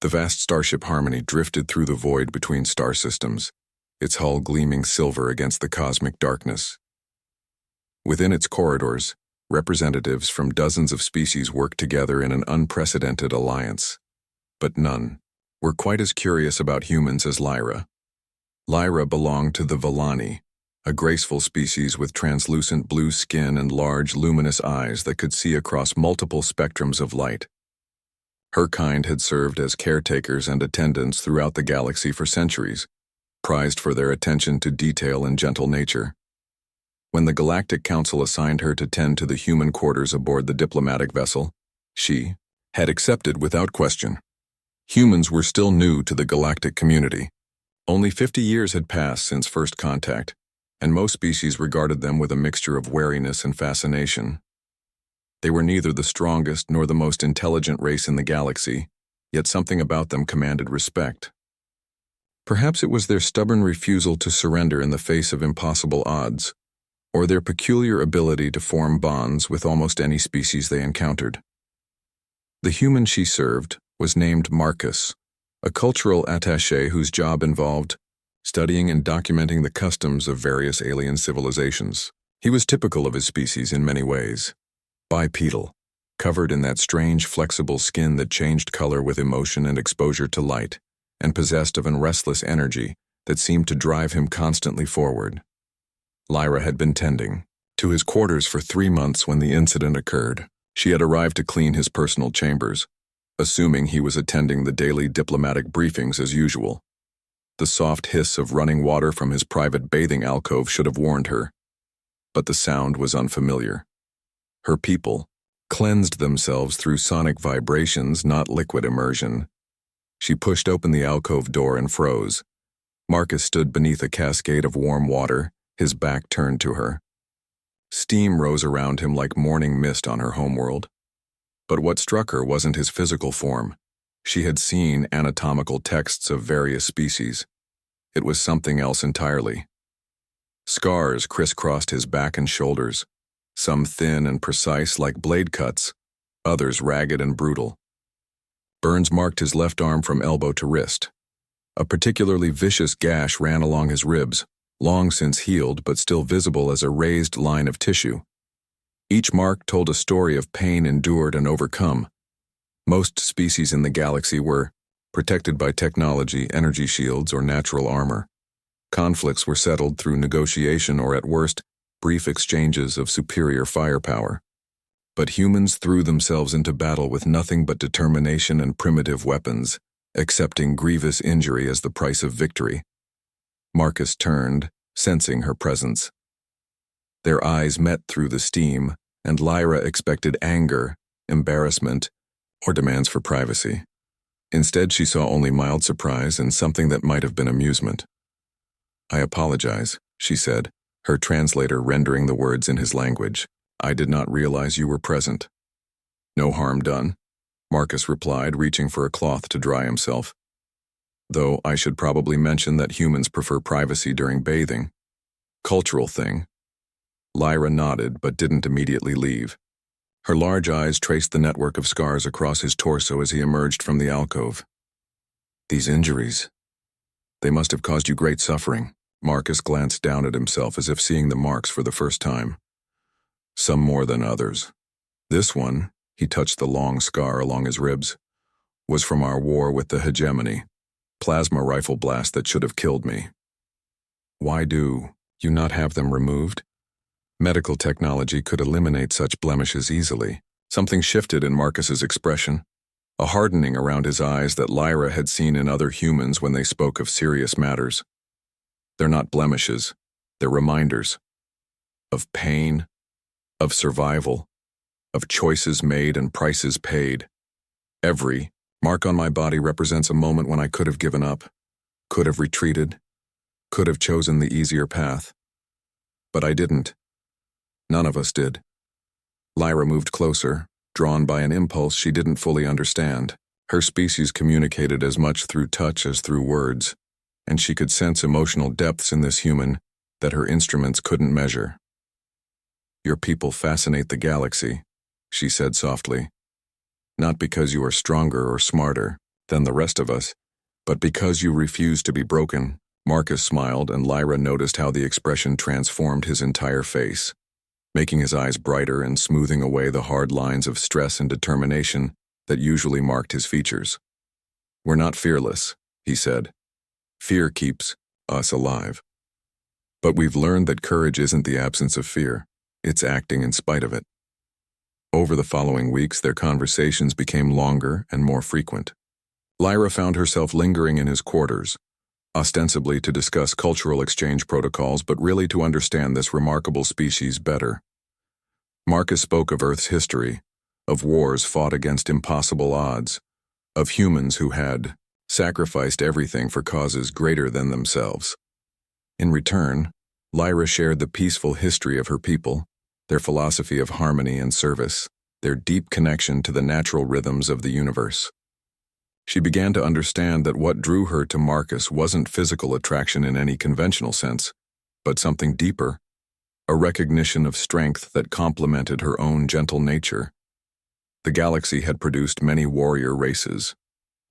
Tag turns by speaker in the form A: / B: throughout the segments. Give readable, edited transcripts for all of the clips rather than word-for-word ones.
A: The vast starship Harmony drifted through the void between star systems, its hull gleaming silver against the cosmic darkness. Within its corridors, representatives from dozens of species worked together in an unprecedented alliance. But none were quite as curious about humans as Lyra. Lyra belonged to the Villani, a graceful species with translucent blue skin and large, luminous eyes that could see across multiple spectrums of light. Her kind had served as caretakers and attendants throughout the galaxy for centuries, prized for their attention to detail and gentle nature. When the Galactic Council assigned her to tend to the human quarters aboard the diplomatic vessel, she had accepted without question. Humans were still new to the galactic community. Only 50 years had passed since first contact, and most species regarded them with a mixture of wariness and fascination. They were neither the strongest nor the most intelligent race in the galaxy, yet something about them commanded respect. Perhaps it was their stubborn refusal to surrender in the face of impossible odds, or their peculiar ability to form bonds with almost any species they encountered. The human she served was named Marcus, a cultural attaché whose job involved studying and documenting the customs of various alien civilizations. He was typical of his species in many ways. Bipedal, covered in that strange, flexible skin that changed color with emotion and exposure to light, and possessed of an restless energy that seemed to drive him constantly forward. Lyra had been tending to his quarters for 3 months when the incident occurred. She had arrived to clean his personal chambers, assuming he was attending the daily diplomatic briefings as usual. The soft hiss of running water from his private bathing alcove should have warned her, but the sound was unfamiliar. Her people cleansed themselves through sonic vibrations, not liquid immersion. She pushed open the alcove door and froze. Marcus stood beneath a cascade of warm water, his back turned to her. Steam rose around him like morning mist on her homeworld. But what struck her wasn't his physical form. She had seen anatomical texts of various species. It was something else entirely. Scars crisscrossed his back and shoulders, some thin and precise like blade cuts, others ragged and brutal. Burns marked his left arm from elbow to wrist. A particularly vicious gash ran along his ribs, long since healed but still visible as a raised line of tissue. Each mark told a story of pain endured and overcome. Most species in the galaxy were protected by technology, energy shields, or natural armor. Conflicts were settled through negotiation or, at worst, brief exchanges of superior firepower. But humans threw themselves into battle with nothing but determination and primitive weapons, accepting grievous injury as the price of victory. Marcus turned, sensing her presence. Their eyes met through the steam, and Lyra expected anger, embarrassment, or demands for privacy. Instead, she saw only mild surprise and something that might have been amusement. "I apologize," she said, her translator rendering the words in his language. "I did not realize you were present." "No harm done," Marcus replied, reaching for a cloth to dry himself. "Though I should probably mention that humans prefer privacy during bathing. Cultural thing." Lyra nodded but didn't immediately leave. Her large eyes traced the network of scars across his torso as he emerged from the alcove. "These injuries, they must have caused you great suffering." Marcus glanced down at himself as if seeing the marks for the first time. "Some more than others. This one," he touched the long scar along his ribs, "was from our war with the hegemony. Plasma rifle blast that should have killed me." "Why do you not have them removed?" Medical technology could eliminate such blemishes easily. Something shifted in Marcus's expression, a hardening around his eyes that Lyra had seen in other humans when they spoke of serious matters. "They're not blemishes, they're reminders. Of pain, of survival, of choices made and prices paid. Every mark on my body represents a moment when I could have given up, could have retreated, could have chosen the easier path. But I didn't. None of us did." Lyra moved closer, drawn by an impulse she didn't fully understand. Her species communicated as much through touch as through words, and she could sense emotional depths in this human that her instruments couldn't measure. "Your people fascinate the galaxy," she said softly. "Not because you are stronger or smarter. than the rest of us, but because you refuse to be broken." Marcus smiled, and Lyra noticed how the expression transformed his entire face, making his eyes brighter and smoothing away the hard lines of stress and determination that usually marked his features. "We're not fearless," he said. "Fear keeps us alive. But we've learned that courage isn't the absence of fear, it's acting in spite of it." Over the following weeks, their conversations became longer and more frequent. Lyra found herself lingering in his quarters, ostensibly to discuss cultural exchange protocols, but really to understand this remarkable species better. Marcus spoke of Earth's history, of wars fought against impossible odds, of humans who had sacrificed everything for causes greater than themselves. In return, Lyra shared the peaceful history of her people, their philosophy of harmony and service, their deep connection to the natural rhythms of the universe. She began to understand that what drew her to Marcus wasn't physical attraction in any conventional sense, but something deeper, a recognition of strength that complemented her own gentle nature. The galaxy had produced many warrior races,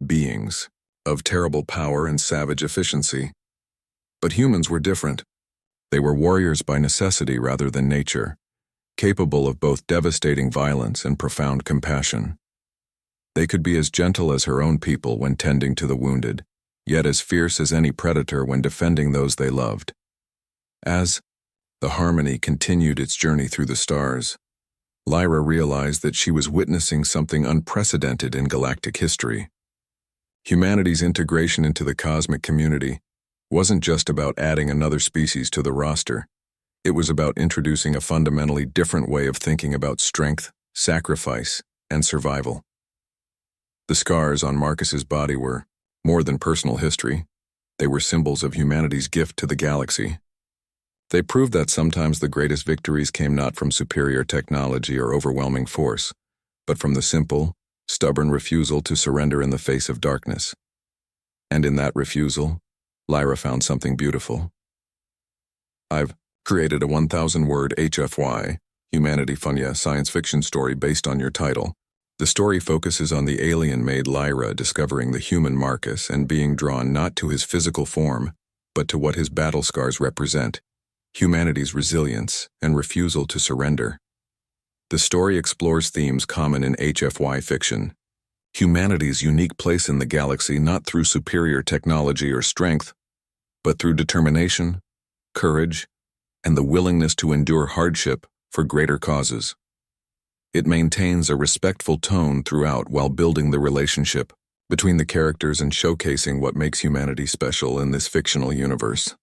A: beings of terrible power and savage efficiency. But humans were different. They were warriors by necessity rather than nature, capable of both devastating violence and profound compassion. They could be as gentle as her own people when tending to the wounded, yet as fierce as any predator when defending those they loved. As the Harmony continued its journey through the stars, Lyra realized that she was witnessing something unprecedented in galactic history. Humanity's integration into the cosmic community wasn't just about adding another species to the roster. It was about introducing a fundamentally different way of thinking about strength, sacrifice, and survival. The scars on Marcus's body were more than personal history. They were symbols of humanity's gift to the galaxy. They proved that sometimes the greatest victories came not from superior technology or overwhelming force, but from the simple, stubborn refusal to surrender in the face of darkness. And in that refusal, Lyra found something beautiful. "I've created a 1,000-word HFY, Humanity Funya science fiction story based on your title. The story focuses on the alien Maid Lyra discovering the human Marcus and being drawn not to his physical form, but to what his battle scars represent, humanity's resilience and refusal to surrender. The story explores themes common in HFY fiction, humanity's unique place in the galaxy not through superior technology or strength, but through determination, courage, and the willingness to endure hardship for greater causes. It maintains a respectful tone throughout while building the relationship between the characters and showcasing what makes humanity special in this fictional universe."